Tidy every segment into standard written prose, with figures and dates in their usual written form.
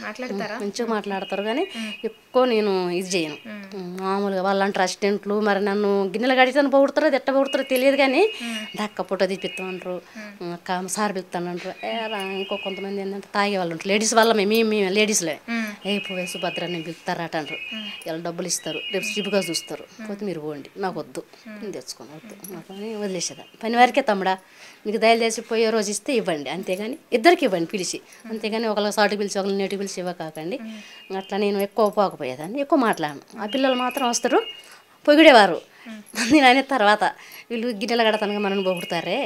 మాట్లాడతారా? మంచిగా మాట్లాడతారు కానీ ఎక్కువ నేను ఇది చేయను. మామూలుగా వాళ్ళంటే అసిస్టెంట్లు మరి నన్ను గిన్నెలు గడిచాను పొగుడుతారో ఎట్ట పొగుడుతారో తెలియదు కానీ దక్క పుట్ట తీపిస్తామంటారు, సార్ పిలుస్తానంటారు. ఇంకో కొంతమంది ఏంటంటే తాగే వాళ్ళు ఉంటారు, లేడీస్ వల్ల మేము లేడీస్లే పోయి సుభద్ర నేను పిలుస్తారట అంటారు. ఇలా డబ్బులు ఇస్తారు, రేపు చిపుగా చూస్తారు, పోతే మీరు పోండి నాకు వద్దు, నేను తెచ్చుకోను వద్దు నాకు అని వదిలేసేదాన్ని. పని వారికే తమ్ముడా మీకు దయచేసి పోయే రోజు ఇస్తే ఇవ్వండి, అంతేగాని ఇద్దరికి ఇవ్వండి పిలిచి, అంతేగాని ఒకళ్ళకి సాటుకు పిలిచి ఒకళ్ళని నేటికి పిలిచి ఇవ్వకాకండి. అట్లా నేను ఎక్కువ పోకపోయేదాన్ని, ఎక్కువ మాట్లాడను. ఆ పిల్లలు మాత్రం వస్తారు పొగిడేవారు. నేను అనే తర్వాత వీళ్ళు గిన్నెలు కడతానుగా మనం పొగుడతారే,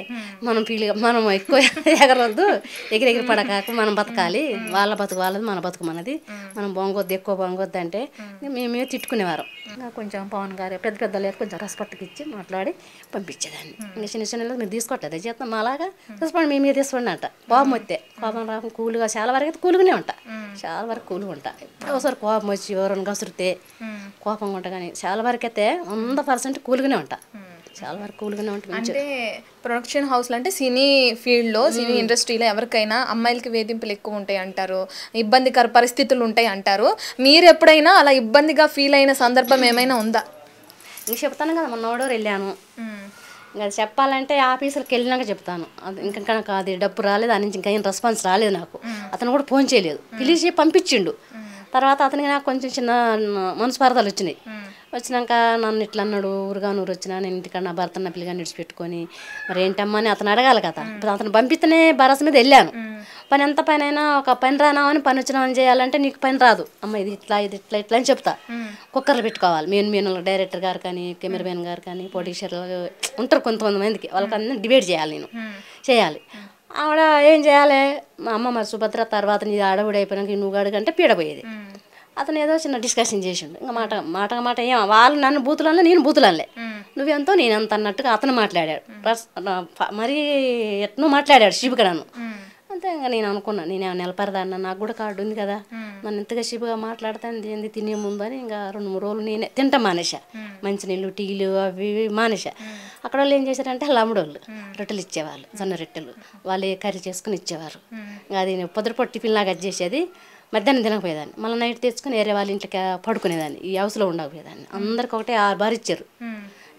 మనం ఎక్కువ ఎగరవద్దు, ఎగిరెగిరి పడకాక మనం బతకాలి, వాళ్ళ బతుకు వాళ్ళది మన బతుకు మనది, మనం బొంగొద్దు ఎక్కువ బొంగొద్దు అంటే మేమే తిట్టుకునేవారు. నాకు కొంచెం పవన్ గారు పెద్ద పెద్ద లేదు కొంచెం రెస్పెక్ట్కి ఇచ్చి మాట్లాడి పంపించేదాన్ని. ఇంకా చిన్న చిన్న మీరు తీసుకోవట్లేదు చేస్తాం అలాగా తీసుకోండి, మీ మీద తీసుకోండి అంట. కోపం వస్తే కోపం రాకుండా కూలుగా చాలా వరకు అయితే కూలుగానే ఉంటా, చాలా వరకు కూలుగా ఉంటా. ఒకసారి కోపం వచ్చి ఎవరైనా కసురితే కోపంగా ఉంటా, కానీ చాలా వరకు అయితే 100% కూలుగానే ఉంటా, చాలా వరకు కూలుగానే ఉంటుంది. అంటే ప్రొడక్షన్ హౌస్లో అంటే సినీ ఫీల్డ్లో సినీ ఇండస్ట్రీలో ఎవరికైనా అమ్మాయిలకి వేధింపులు ఎక్కువ ఉంటాయి అంటారు, ఇబ్బందికర పరిస్థితులు ఉంటాయి అంటారు. మీరు ఎప్పుడైనా అలా ఇబ్బందిగా ఫీల్ అయిన సందర్భం ఏమైనా ఉందా? ఇంక చెప్తాను కదా, మొన్న ఓడోరు వెళ్ళాను, ఇంకా చెప్పాలంటే ఆఫీసులకు వెళ్ళినాక చెప్తాను. అది ఇంకా నాకు అది డబ్బు రాలేదు, దాని నుంచి ఇంకా ఏం రెస్పాన్స్ రాలేదు నాకు. అతను కూడా ఫోన్ చేయలేదు, పిలిచి పంపించిండు. తర్వాత అతనికి నాకు కొంచెం చిన్న మనస్పార్థాలు వచ్చినాయి. వచ్చినాక నన్ను ఇట్లా అన్నాడు, ఊరుగా నూరు వచ్చినా నేను ఇంటికాడ నా భర్త నా పిల్లగా నిడిచిపెట్టుకొని మరి ఏంటమ్మా అని అతను అడగాలి కదా. ఇప్పుడు అతను పంపిస్తేనే భరోసా మీద వెళ్ళాను. పని ఎంత పని అయినా ఒక పని రానామని పని వచ్చినామని చేయాలంటే నీకు పని రాదు అమ్మ, ఇది ఇట్లా ఇది ఇట్లా ఇట్లా అని చెప్తా. కుక్కర్లు పెట్టుకోవాలి, మెయిన్ డైరెక్టర్ గారు కానీ కెమెరామెన్ గారు కానీ ప్రొడ్యూసర్లు ఉంటారు కొంతమందికి, వాళ్ళకి అన్నీ డిబేట్ చేయాలి, నేను చేయాలి. ఆవిడ ఏం చేయాలి, మా అమ్మ మరి సుభద్ర తర్వాత నీ ఆడవిడ అయిపోయినాక నువ్వు అడుగంటే పీడపోయేది. అతను ఏదో చిన్న డిస్కషన్ చేసిండు, ఇంకా మాట ఏం వాళ్ళు నన్ను బూతులన్నా నేను బూతులనలే, నువ్వెంతో నేనెంత అన్నట్టుగా అతను మాట్లాడాడు, మరీ ఎట్నో మాట్లాడాడు శిబుగా నన్ను. అంతే ఇంకా నేను అనుకున్నాను, నేను నిలపరదాన్న, నాకు కూడా కార్డు ఉంది కదా, నన్ను ఇంతగా శిబుగా మాట్లాడతాను ఏంది తినే ముందు అని ఇంకా 2-3 రోజులు నేనే తింటా మానేసా, మంచినీళ్ళు టీలు అవి ఇవి మానేసా. అక్కడ వాళ్ళు ఏం చేశారంటే లమ్మడోళ్ళు రొట్టెలు ఇచ్చేవాళ్ళు, జొన్న రొట్టెలు, వాళ్ళు కర్రీ చేసుకుని ఇచ్చేవారు. అది పొద్దుపొట్టు టిఫిన్ లాగా చేసేది, మధ్యాహ్నం తినకపోయేదాన్ని, మళ్ళీ నైట్ తెచ్చుకొని వేరే వాళ్ళ ఇంటికి పడుకునేదాన్ని, ఈ హౌస్లో ఉండకపోయేదాన్ని. అందరికి ఒకటే 6 బార్ ఇచ్చారు,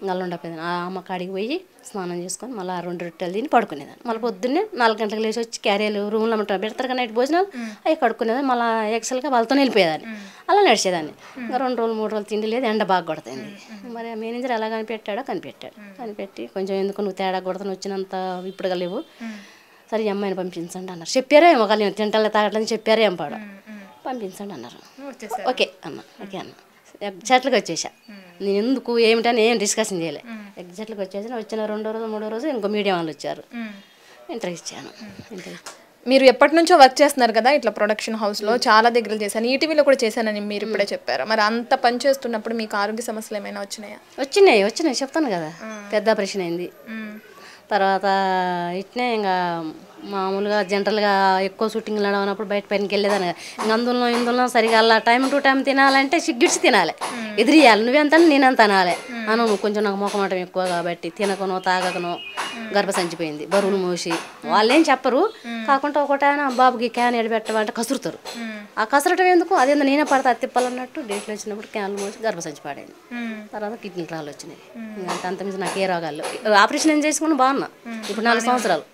ఇంకా ఉండకపోయేదాన్ని. ఆ అమ్మ కాడికి పోయి స్నానం చేసుకొని మళ్ళీ 2 రొట్టెలు తిని పడుకునేదాన్ని. మళ్ళీ పొద్దున్నే 4 గంటలకు లేచి వచ్చి క్యారియర్లు రూమ్లో పెడతారు కదా నైట్ భోజనాలు, అవి కడుక్కునేదాన్ని. మళ్ళీ ఎక్సెల్గా వాళ్ళతో వెళ్ళిపోయేదాన్ని, అలా నడిచేదాన్ని. ఇంకా 2 రోజులు 3 రోజులు తిండి లేదు, ఎండ బాగా కొడుతుంది. మరి మేనేజర్ ఎలా కనిపెట్టి కొంచెం ఎందుకు నువ్వు తేడా కొడతాను వచ్చినంత ఇప్పుడు లేవు, సరే ఈ అమ్మాయిని పంపించండి అన్నారు. చెప్పారే ఒకళ్ళు తింటలే తాగట్లని చెప్పారే ఏం పాడు, పంపించండి అన్నారు. ఓకే అన్న ఎగ్జాక్ట్గా వచ్చేసా. నేను ఎందుకు ఏమిటని ఏం డిస్కషన్ చేయలే, ఎగ్జాక్ట్గా వచ్చిన 2వ రోజు 3వ రోజు ఇంకో మీడియం వాళ్ళు వచ్చారు, ఇంటర్వ్యూ ఇచ్చాను. మీరు ఎప్పటి నుంచో వర్క్ చేస్తున్నారు కదా ఇట్లా ప్రొడక్షన్ హౌస్లో, చాలా దగ్గర చేశాను, ఈటీవీలో కూడా చేశానని మీరు ఇప్పుడే చెప్పారు. మరి అంత పని చేస్తున్నప్పుడు మీకు ఆరోగ్య సమస్యలు ఏమైనా వచ్చినాయా? వచ్చినాయి చెప్తాను కదా, పెద్ద ఆపరేషన్ అయింది. తర్వాత ఇట్నే ఇంకా మామూలుగా జనరల్గా ఎక్కువ షూటింగ్లు నడవనప్పుడు బయట పైనకి వెళ్ళేదాన్ని. ఇంక ఇందులో సరిగా అలా టైం టు టైం తినాలంటే సిగ్గిడ్చి తినాలి, ఎదిరియాలి, నువ్వెంత నేనంత అనాలి. నువ్వు కొంచెం నాకు మొఖమాటం ఎక్కువ కాబట్టి తినకనో తాగకనో గర్భసంచిపోయింది, బరువులు మోసి వాళ్ళేం చెప్పరు, కాకుండా ఒకటైనా బాబుకి క్యాన్ ఎడబెట్టమంటే కసురుతారు. ఆ కసరటం ఎందుకు, అదేందో నేనే పడతా తిప్పాలన్నట్టు డేట్లు వచ్చినప్పుడు క్యాన్లు మోసి గర్భసంచి పాడైంది. తర్వాత కిడ్నీ రాళ్ళు వచ్చినాయి. అంత మించి నాకు ఏ రోగాలు, ఆపరేషన్ ఏం చేసుకుని బాగున్నా, ఇప్పుడు 4 సంవత్సరాలు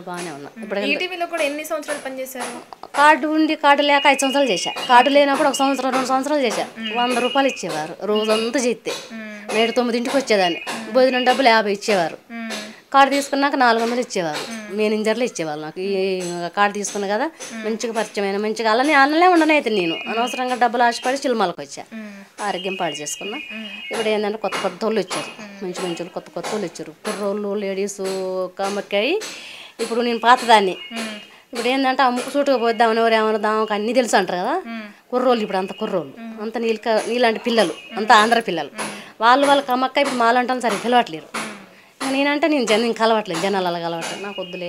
బాగానే ఉన్నా. ఇప్పుడు ఈటీవీలో కూడా ఎన్ని సంవత్సరాలు పనిచేశారు? కార్డు ఉండి కార్డు లేక 5 సంవత్సరాలు చేశా, కార్డు లేనప్పుడు 1 సంవత్సరం 2 సంవత్సరాలు చేశా. 100 రూపాయలు ఇచ్చేవారు రోజంతా చేస్తే, నేడు 9ంటికి వచ్చేదాన్ని, భోజనం డబ్బులు 50 ఇచ్చేవారు. కార్డు తీసుకున్నాక 400 ఇచ్చేవారు, మేనేజర్లు ఇచ్చేవాళ్ళు నాకు. ఈ కార్డు తీసుకున్నా కదా మంచిగా పరిచయమైన మంచిగా అలానే ఉండనైతే నేను అనవసరంగా డబ్బులు ఆశపడి చిల్మలకు వచ్చా, ఆరోగ్యం పాడు చేసుకున్నా. ఇప్పుడు ఏంటంటే కొత్త వాళ్ళు వచ్చారు, మంచి వాళ్ళు కొత్త వాళ్ళు వచ్చారు, కుర్రోళ్ళు లేడీసు కామర్కాయి. ఇప్పుడు నేను పాతదాన్ని, ఇప్పుడు ఏంటంటే అమ్ముకు సూటుగా పోద్దామని ఎవరేమన్నా అన్నీ తెలుసు అంటారు కదా, కుర్రోళ్ళు ఇప్పుడు అంత కుర్రోళ్ళు అంత నీలాంటి పిల్లలు అంత ఆంధ్ర పిల్లలు, వాళ్ళ కమ్మక్క ఇప్పుడు మాలంటాను సరే పిలవట్లేరు. నేనంటే నేను కలవట్లేదు, జనాలు అలా కలవట్లేదు, నాకు వద్దులే,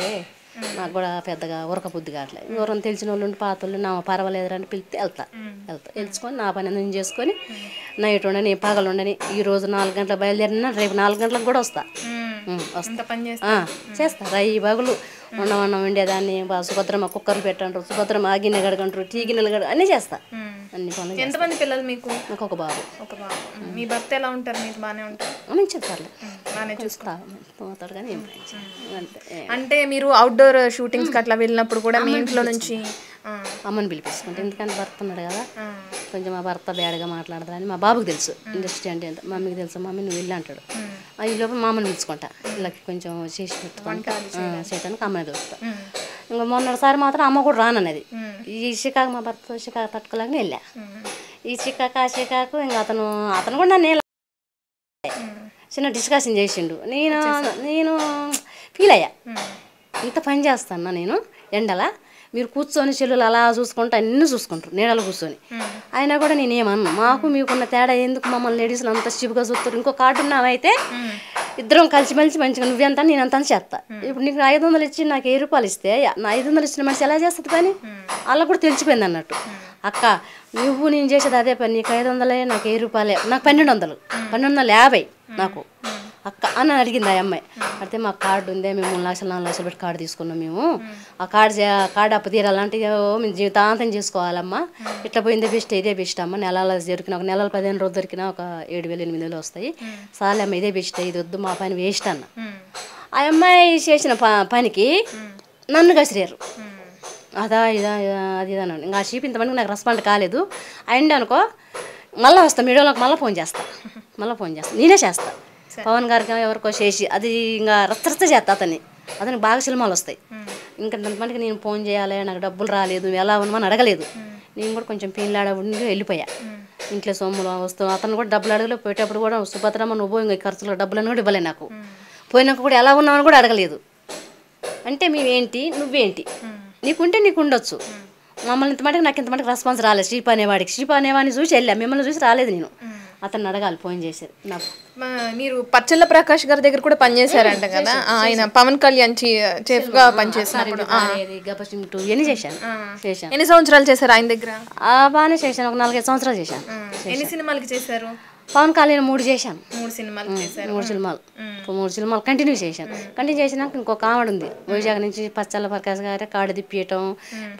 నాకు కూడా పెద్దగా ఉరక బుద్ధి కావట్లేదు. ఎవరైనా తెలిసిన వాళ్ళు ఉండి పాత వాళ్ళు నా పర్వాలేదు అని పిలిస్తే వెళ్తా తెలుసుకొని నా పని నేను చేసుకొని నైట్ ఉండని పగలు ఉండని, ఈరోజు 4 గంటలకు బయలుదేరినా రేపు 4 గంటలకు కూడా చేస్తా, రై పగులు అన్నం వండేదాన్ని సుభద్రమ్మ కుక్కర్లు పెట్టంటారు, సుభద్రమ్మ ఆ గిన్నె గడకంటారు, టీ గిన్నెలు గడ అన్నీ చేస్తా. అన్ని పనులు ఎంతమంది పిల్లలు మీకు? నాకు ఒక బాబు. ఒక బాబు. మీ భర్త ఎలా ఉంటారు? మీకు బాగానే ఉంటారు? నేను చెప్తారులే, బాగానే చూసుకో. పోతాడు కానీ ఏం అంతే. అంటే మీరు అవుట్డోర్ షూటింగ్స్కి అట్లా వెళ్ళినప్పుడు కూడా మీ ఇంట్లో నుంచి అమ్మని పిలిపించుకుంటే, ఎందుకంటే భర్త ఉన్నాడు కదా, కొంచెం మా భర్త బ్యాడ్గా మాట్లాడతారని మా బాబుకి తెలుసు ఇండస్ట్రీ అంటే ఎంత. మమ్మీకి తెలుసు, మమ్మీ నువ్వు వెళ్ళి అంటాడు. ఈ లోపల మా అమ్మని పిలుచుకుంటా, వీళ్ళకి కొంచెం చేసి పెట్టుకుంటా చేయడానికి అమ్మని పిలుస్తా. ఇంకా మొన్నటిసారి మాత్రం అమ్మ కూడా రానన్నది. ఈ చికాకు మా భర్త చికాకు తట్టుకోలేక వెళ్ళా. ఈ చికాకు ఆ చికాకు ఇంకా అతను కూడా నన్ను చిన్న డిస్కషన్ చేసిండు. నేను ఫీల్ అయ్యా, ఇంత పని చేస్తాను నేను ఎండలా, మీరు కూర్చొని చెల్లులు అలా చూసుకుంటూ అన్నీ చూసుకుంటారు నీడలు కూర్చొని. అయినా కూడా నేనేమన్నా, మాకు మీకున్న తేడా ఎందుకు, మమ్మల్ని లేడీస్లు అంత చిపుగా చూస్తారు. ఇంకో కార్డు ఉన్నావైతే ఇద్దరం కలిసిమెలిసి మంచిగా నువ్వెంత నేనంత చేస్తా. ఇప్పుడు నీకు 500 ఇచ్చి నాకు 1000 రూపాయలు ఇస్తే, నా 500 ఇచ్చిన మనిషి ఎలా చేస్తుంది పని? వాళ్ళకు కూడా తెలిసిపోయింది అన్నట్టు. అక్క నువ్వు నేను చేసేది అదే పని, నీకు 500, నాకు 1000 రూపాయలే, నాకు 1200, 1250 నాకు అక్క అని అడిగింది ఆ అమ్మాయి. అయితే మాకు కార్డు ఉందే, మేము 3 లక్షలు 4 లక్షలు పెట్టి కార్డు తీసుకున్నాం మేము, ఆ కార్డు అప్పు తీరాలంటే మేము జీవితాంతం చేసుకోవాలమ్మా, ఇట్లా పోయిందే బెస్ట్, ఇదే బెస్ట్ అమ్మ, నెలలు దొరికిన ఒక నెలలు 15 రోజులు దొరికినా ఒక 7,000 8,000 వస్తాయి, సాలే అమ్మ ఇదే బెస్ట్, ఇది వద్దు మా పని వేస్ట్ అన్న. ఆ అమ్మాయి చేసిన పనికి నన్ను కసిరారు, అదా ఇదా అది ఇదా అన్నాను. ఇంకా ఆ షీప్ ఇంతమందికి నాకు రెస్పాండ్ కాలేదు. అండ్ అనుకో మళ్ళీ వస్తాను మీడియాలోకి, మళ్ళీ ఫోన్ చేస్తా నేనే చేస్తా. పవన్ గారికి ఎవరికో చేసి అది ఇంకా రచ్చ చేస్తా అతనికి బాగా సినిమాలు వస్తాయి. ఇంకా దానిపనికి నేను ఫోన్ చేయాలి, నాకు డబ్బులు రాలేదు, ఎలా ఉన్నామని అడగలేదు. నేను కూడా కొంచెం పీన్లాడ ఉండి వెళ్ళిపోయా. ఇంట్లో సొమ్ములు వస్తాం, అతను కూడా డబ్బులు అడగలేదు. పోయేటప్పుడు కూడా సుభద్రమ్మ నువ్వు ఇంకా ఖర్చులో డబ్బులను కూడా ఇవ్వలే నాకు. పోయినాక కూడా ఎలా ఉన్నామని కూడా అడగలేదు. అంటే మేమేంటి నువ్వేంటి, నీకుంటే నీకు ఉండొచ్చు, మమ్మల్ని ఇంత మటుకు నాకు ఇంత మటుకు రెస్పాన్స్ రాలేదు. శ్రీప అనేవాడిని చూసి వెళ్ళా, మిమ్మల్ని చూసి రాలేదు. నేను అతన్ని అడగాలి ఫోన్ చేసేది. నాకు మీరు పచ్చళ్ళ ప్రకాష్ గారి దగ్గర కూడా పనిచేశారంట కదా, ఆయన పవన్ కళ్యాణ్ చీఫ్ గా పనిచేసినప్పుడు ఎన్ని చేశాను. ఎన్ని సంవత్సరాలు చేశారు ఆయన దగ్గర? బాగానే చేశాను, ఒక 4-5 సంవత్సరాలు చేశాను. ఎన్ని సినిమాలకి చేశారు? పవన్ కళ్యాణ్ 3 చేశాను. 3 సినిమాలు చేశారు. 3 సినిమాలు కంటిన్యూ చేసినాక ఇంకొక ఆవిడ ఉంది వైజాగ్ నుంచి, పచ్చళ్ళ ప్రకాష్ గారి కార్డు తిప్పియటం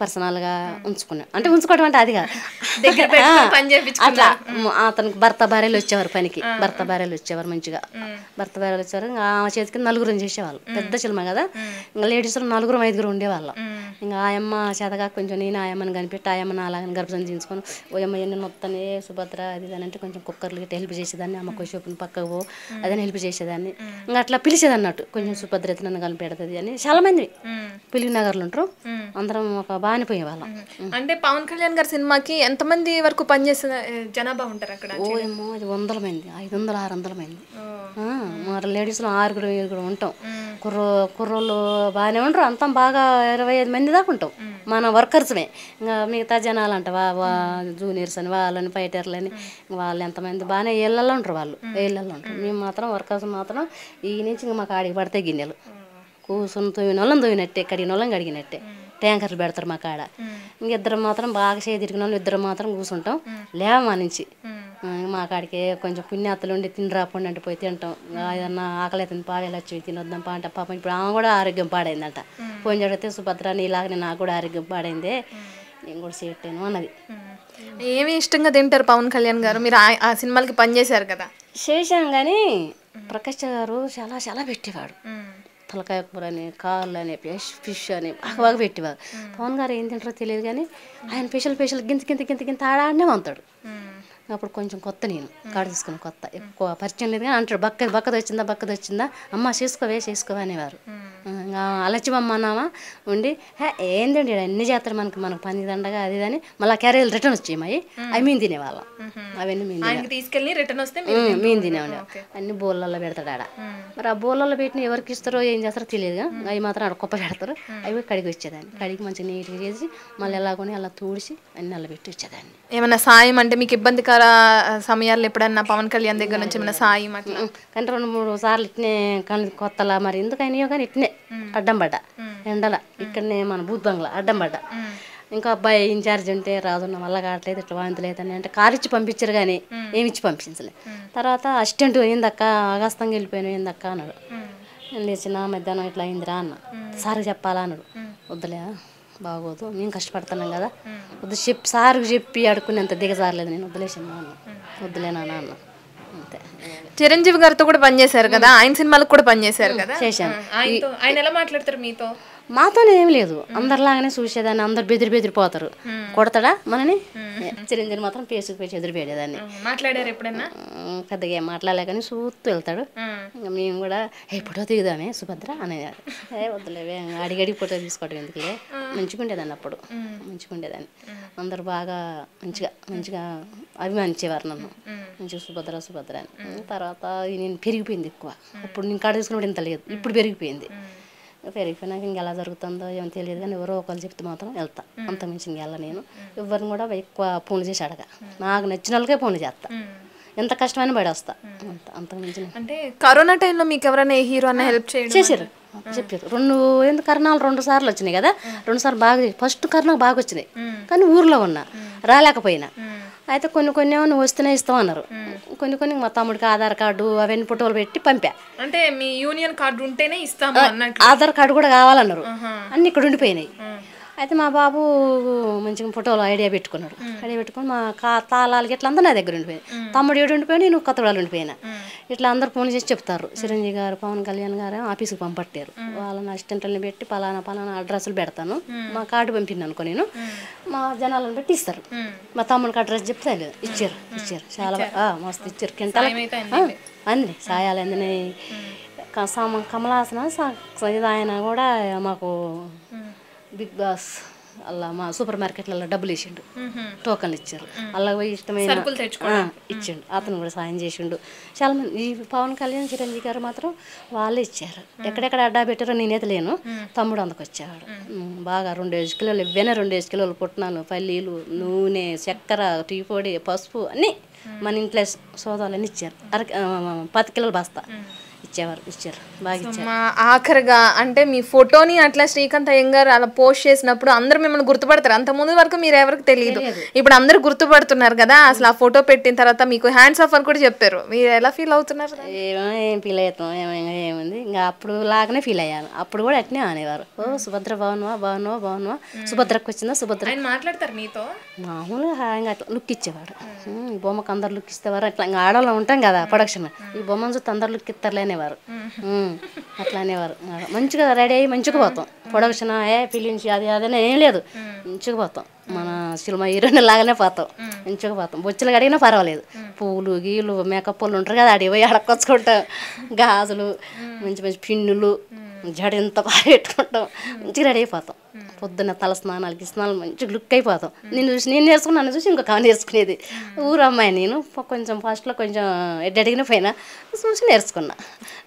పర్సనల్గా ఉంచుకున్నాను. అంటే ఉంచుకోవడం అంటే అది కాదు, అట్లా అతనికి భర్త భార్యలు వచ్చేవారు పనికి, భర్త భార్యలు వచ్చేవారు మంచిగా, భర్త భార్యలు వచ్చేవారు. ఇంకా ఆ చేతికి 4 చేసేవాళ్ళు, పెద్ద సినిమా కదా, ఇంకా లేడీస్లో 4-5 ఉండేవాళ్ళం. ఇంకా ఆయమ్మ చేతగా కొంచెం నేను ఆయమ్మని కనిపెట్టి ఆయమ్మని అలాగని గర్భం తీసుకొని ఓయమ్మ ఎన్ని మొత్తనే సుభద్ర అది అంటే కొంచెం కుక్కర్లు గిట్ట హెల్ప్ చేసేదాన్ని, అమ్మ కొంచెం పక్కకు పో అదని హెల్ప్ చేసేదాన్ని. ఇంకా అట్లా పిలిచేది అన్నట్టు, కొంచెం సుభద్ర నన్ను కలిపెడుతుంది అని. చాలా మంది పిలిగి నగర్లు ఉంటారు, అందరం ఒక బాగానే పోయేవాళ్ళం. అంటే పవన్ కళ్యాణ్ గారి సినిమాకి ఎంతమంది వరకు పనిచేసే జనాభా ఉంటారు అక్కడ? ఓమో అది 100 మంది, 500-600 మంది. మరి లేడీస్లో 6-7 ఉంటాం. కుర్రోళ్ళు బాగానే ఉంటారు, అంతా బాగా 25 మంది దాకా ఉంటాం మన వర్కర్స్మే. ఇంకా మిగతా జనాలు అంట జూనియర్స్ అని వాళ్ళని ఫైటర్లని వాళ్ళు ఎంతమంది బాగానే ఇళ్ళల్లో ఉంటారు, వాళ్ళు ఇళ్ళల్లో ఉంటారు. మేము మాత్రం వర్కర్స్ మాత్రం ఈ నుంచి ఇంకా మాకు ఆడికి పడితే గిన్నెలు కూర్చొని తోయిన వాళ్ళని తోయినట్టే, కడిగిన వాళ్ళని కడిగినట్టే, ట్యాంకర్లు పెడతారు మా కాడ. ఇంకిద్దరం మాత్రం బాగా చేయి తిరిగిన వాళ్ళు ఇద్దరు మాత్రం కూర్చుంటాం లేవ మా నుంచి. మా కాడికి కొంచెం పుణ్యాతలు ఉండి తిని రాకుండా అంటే పోయి తింటాం. ఏదన్నా ఆకలి అవుతుంది పావేలు వచ్చి తినొద్దాం పా అంటే పాపం ఇప్పుడు ఆమె కూడా ఆరోగ్యం పాడైందంట. పోయిన చదివితే సుభద్ర నీలాగనే నాకు కూడా ఆరోగ్యం పాడైందే, నేను కూడా చేయట్లేను అన్నది. ఏమి ఇష్టంగా తింటారు పవన్ కళ్యాణ్ గారు? మీరు ఆ సినిమాలకి పనిచేశారు కదా? చేశాం కానీ ప్రకాష్ గారు చాలా చాలా పెట్టేవాడు. తలకాయ కూర అని, కాళ్ళు అని, ఫిష్ అని బాగా పెట్టేవారు. పవన్ గారు ఏం తింటారో తెలియదు కానీ ఆయన స్పెషల్ గింత ఆడాడనే వంతాడు. అప్పుడు కొంచెం కొత్త, నేను కాడ తీసుకుని కొత్త, ఎక్కువ పరిచయం లేదు కానీ అంటాడు బక్కది వచ్చిందా అమ్మ చేసుకోవా అనేవారు. అలచ్చిమమ్మ అన్నామా ఉండి ఏందండి అన్ని చేస్తారు మనకు పని దండగా అది అని. మళ్ళీ క్యారేజీలు రిటర్న్ వచ్చేయమాయి, అవి మేము తినేవాళ్ళం. అవన్నీ మేము తీసుకెళ్ళి రిటర్న్ వస్తే మేము తినేవాళ్ళం. అన్ని బోళ్ళల్లో పెడతాడు ఆడ. మరి ఆ బోళ్ళల్లో పెట్టిన ఎవరికి ఇస్తారో ఏం చేస్తారో తెలియదుగా, అవి మాత్రం ఆడ కుప్ప పెడతారు. అవి కడిగి వచ్చేదాన్ని, కడిగి మంచిగా నీట్గా చేసి మళ్ళీ ఎలాగొని అలా తూడిసి అన్ని అలా పెట్టి వచ్చేదాన్ని. ఏమన్నా సాయం అంటే మీకు ఇబ్బందికర సమయాల్లో ఎప్పుడన్నా పవన్ కళ్యాణ్ దగ్గర నుంచి ఏమైనా సాయం అట్లా? కానీ 2-3 సార్లు ఇట్నే కొత్తలా మరి ఎందుకైనాయో కానీ ఇట్నే అడ్డం పడ్డా ఎండల, ఇక్కడనే మన బూత్ బంగ్లా అడ్డం పడ్డా. ఇంకా అబ్బాయి ఇన్ఛార్జ్ ఉంటే రాజున్న వల్ల కావట్లేదు, ఇట్లా వాంతులేదని అంటే కారు ఇచ్చి పంపించారు కానీ ఏమి ఇచ్చి పంపించలే. తర్వాత అసిస్టెంట్ ఏందక్క ఆగస్తంగా వెళ్ళిపోయాను ఏందక్క అన్నాడు. నేను లేచిన మధ్యాహ్నం ఇట్లా అయిందిరా అన్న. సార్కి చెప్పాలా అన్నాడు. వద్దులే బాగోదు, మేము కష్టపడుతున్నాం కదా, వద్దు సార్కి చెప్పి అడుక్కునేంత దిగజారలేదు నేను, వద్దులేసమ్మా అన్న. వద్దులేనా అన్న అంతే. చిరంజీవి గారితో కూడా పనిచేశారు కదా, ఆయన సినిమాలకు కూడా పనిచేశారు కదా. చేశాను. ఆయన ఎలా మాట్లాడతారు మీతో? మాతోనే ఏం లేదు, అందరిలాగానే చూసేదాన్ని. అందరు బెదిరిపోతారు, కొడతాడా మనని. చిరంజీవి మాత్రం పేసుకు పేసి ఎదురుపెట్టేదాన్ని. మాట్లాడారు ఎప్పుడన్నా? పెద్దగా ఏం మాట్లాడలే కానీ చూస్తూ వెళ్తాడు. ఇంకా మేము కూడా ఫోటో దిగుదామే సుభద్ర అనేదాన్ని. వద్దులేవే అడిగడిగి ఫోటో తీసుకోవడం ఎందుకులే. మంచిగా ఉండేదాన్ని అప్పుడు, మంచిగా ఉండేదాన్ని. అందరు బాగా మంచిగా అభిమానించేవారు నన్ను, మంచిగా సుభద్ర అని. తర్వాత నేను పెరిగిపోయింది ఎక్కువ. అప్పుడు నేను కాడ తీసుకున్నప్పుడు ఇంత లేదు, ఇప్పుడు పెరిగిపోయింది. పెరిగిపోయినాక ఇంక ఎలా జరుగుతుందో ఏమో తెలియదు కానీ ఎవరో ఒకరు చెప్తే మాత్రం వెళ్తా, అంత మించి ఇంకెళ్ళ. నేను ఎవరిని కూడా ఎక్కువ ఫోన్లు చేసి అడగా, నాకు నచ్చిన వాళ్ళకే ఫోన్లు చేస్తా, ఎంత కష్టమైన పడేస్తా. అంత మించి. అంటే కరోనా టైంలో మీకు ఎవరైనా ఏ హీరో అన్న హెల్ప్ చేశారు, చెప్పారు. ఎందుకు కరోనాలు 2 సార్లు వచ్చినాయి కదా, 2 సార్లు బాగా. ఫస్ట్ కరోనా బాగా వచ్చినాయి కానీ ఊర్లో ఉన్నా, రాలేకపోయినా. అయితే కొన్ని ఏమో నువ్వు వస్తేనే ఇస్తామన్నారు, కొన్ని మా తమ్ముడికి ఆధార్ కార్డు అవన్నీ ఫోటోలు పెట్టి పంపా. అంటే మీ యూనియన్ కార్డు ఉంటేనే ఇస్తాము అన్నట్టు. ఆధార్ కార్డు కూడా కావాలన్నారు, అన్నీ ఇక్కడ ఉండిపోయినాయి. అయితే మా బాబు మంచిగా ఫోటోలు ఐడియా పెట్టుకున్నాడు. ఐడియా పెట్టుకుని మా తాళాలకి ఇట్లా అందరూ నా దగ్గర ఉండిపోయింది. తమ్ముడు ఏడు ఉండిపోయినా, నేను కొత్తగూడలో ఉండిపోయినా. ఇట్లా అందరు ఫోన్ చేసి చెప్తారు, చిరంజీవి గారు పవన్ కళ్యాణ్ గారు ఆఫీస్కి పంపట్టారు, వాళ్ళని అసిస్టెంట్లని పెట్టి పలానా అడ్రస్లు పెడతాను, మా కార్డు పంపిణీ అనుకో నేను, మా జనాలను పెట్టి ఇస్తారు. మా తమ్ముడికి అడ్రస్ చెప్తే ఇచ్చారు చాలా మస్తు ఇచ్చారు. కింటాల అంది సాయాలు అందినాయి. కమలాసన ఆయన కూడా మాకు బిగ్ బాస్ అలా మా సూపర్ మార్కెట్లలో డబ్బులు ఇచ్చిండు, టోకన్లు ఇచ్చారు. అలా పోయి ఇష్టమైన ఇచ్చిండు, అతను కూడా సాయం చేసిండు. చాలా మంది ఈ పవన్ కళ్యాణ్ చిరంజీవి గారు మాత్రం వాళ్ళే ఇచ్చారు. ఎక్కడెక్కడ అడ్డా పెట్టారో నేనైతే లేను, తమ్ముడు అందుకొచ్చాడు. బాగా 2 కిలోలు ఇవ్వనే 2 కిలోలు పుట్నాలు, పల్లీలు, నూనె, చక్కెర, టీ పొడి, పసుపు అన్నీ మన ఇంట్లో సోదాలన్నీ ఇచ్చారు. 10 కిలోలు బస్తా ఇచ్చారు బాగా ఇచ్చారు. ఆఖరిగా అంటే మీ ఫోటోని అట్లా శ్రీకాంత్ అయ్యంగారు అలా పోస్ట్ చేసినప్పుడు అందరూ మిమ్మల్ని గుర్తుపడతారు. అంత ముందు వరకు మీరు ఎవరికి తెలియదు, ఇప్పుడు అందరూ గుర్తుపడుతున్నారు కదా. అసలు ఆ ఫోటో పెట్టిన తర్వాత మీకు హ్యాండ్స్ ఆఫ్ అని కూడా చెప్పారు, మీరు ఎలా ఫీల్ అవుతున్నారు? ఏం ఫీల్ అవుతాం, ఏముంది ఇంకా అప్పుడు లాగానే ఫీల్ అయ్యాను. అప్పుడు కూడా అట్నే అనేవారు, ఓ సుభద్ర బాగున్నావా, సుభద్రకు వచ్చిందా సుభద్ర మాట్లాడతారు మీతో మామూలుగా ఇంకా అట్లా లుక్ ఇచ్చేవాడు. ఈ బొమ్మకు అందరు లుక్ ఇస్తేవారు. అట్లా ఇంకా ఆడవాళ్ళు ఉంటాం కదా ప్రొడక్షన్, ఈ బొమ్మను చూస్తే అందరు లుక్ ఇస్తారులేనేవారు, అట్లా అనేవారు. మంచిగా రెడీ అయ్యి మంచిగా పోతాం ప్రొడక్షన్, ఫిలిమ్స్ అదనే ఏం లేదు, మంచిగా పోతాం. మన సినిమా హీరోయిన్ లాగానే పోతాం, మంచిగా పోతాం. బొచ్చులు అడిగినా పర్వాలేదు, పువ్వులు గీలు మేకప్ వాళ్ళు ఉంటారు కదా, అడిగి పోయి అడక్కొచ్చుకుంటాం. గాజులు మంచి పిన్నులు జడ ఎంత బాగా పెట్టుకుంటాం, మంచిగా రెడీ అయిపోతాం. పొద్దున్న తల స్నానాలకి మంచిగా లుక్ అయిపోతాం. నేను నేర్చుకున్నాను, చూసి ఇంకొక నేర్చుకునేది. ఊరు అమ్మాయి నేను, కొంచెం ఫస్ట్లో కొంచెం అడిగిన పోయినా చూసి నేర్చుకున్నా,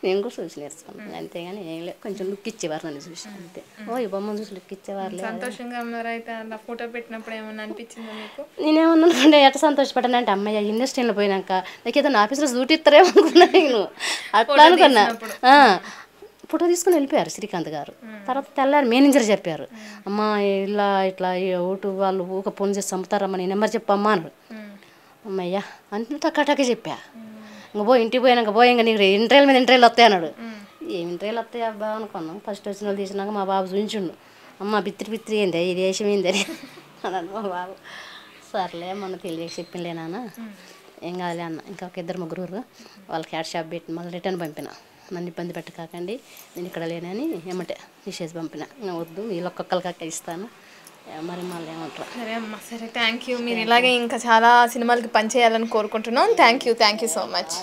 నేను కూడా చూసి నేర్చుకున్నాను. అంతేగాని ఏం లేదు, కొంచెం లుక్ ఇచ్చేవారు నన్ను చూసి అంతే. ఈ బొమ్మను చూసి లుక్ ఇచ్చేవారు. సంతోషంగా ఉన్నారైతే అలా ఫోటో పెట్టినప్పుడు ఏమన్నా అనిపించిందా మీకు? నేనేమన్నా అనుకుంటే ఎట్లా సంతోషపడ్డాను అంటే, అమ్మాయి ఇండస్ట్రీలో పోయినాక నాకు ఏదో నా ఆఫీస్లో డ్యూటీ ఇస్తారేమో అనుకున్నా నేను, అట్లా అనుకున్నా. ఫోటో తీసుకుని వెళ్ళిపోయారు శ్రీకాంత్ గారు. తర్వాత తెల్లారు మేనేజర్ చెప్పారు, అమ్మా ఇట్లా ఓటు వాళ్ళు ఊక ఫోన్ చేసి చంపుతారమ్మా, నీ నెంబర్ చెప్పమ్మా అన్నాడు. అమ్మయ్యా అంటే టక్కా చెప్పా. ఇంక ఇంటికి పోయినాక ఇంకా నీకు ఇంటర్వ్యూల మీద ఇంటర్వ్యూలు వస్తాయి అన్నాడు. ఏం ఇంటర్వ్యూలు వస్తాయి అబ్బా అనుకున్నాం. ఫస్ట్ వచ్చిన వాళ్ళు తీసినాక మా బాబు చూపించిండు, అమ్మ బిత్తిరి ఏంది ఈ దేశం ఏందని అన్నాడు మా బాబు. సర్లే మొన్న తెలియక చెప్పిందిలే నాన్న, ఏం కాదులే అన్న. ఇంకా ఒక 2-3 వాళ్ళకి క్యాట్ షాప్ పెట్టి మళ్ళీ రిటర్న్ పంపిన. నన్ను ఇబ్బంది పెట్టకాకండి, నేను ఇక్కడ లేనని ఏమంటే తీసేసి పంపిన. వద్దు వీళ్ళు ఒక్కొక్కరికి ఇస్తాను, మరి మళ్ళీ ఏమంటారు. సరే అమ్మా, సరే, థ్యాంక్ యూ. మీరు ఇలాగే ఇంకా చాలా సినిమాలకి పనిచేయాలని కోరుకుంటున్నాం. Thank you so much.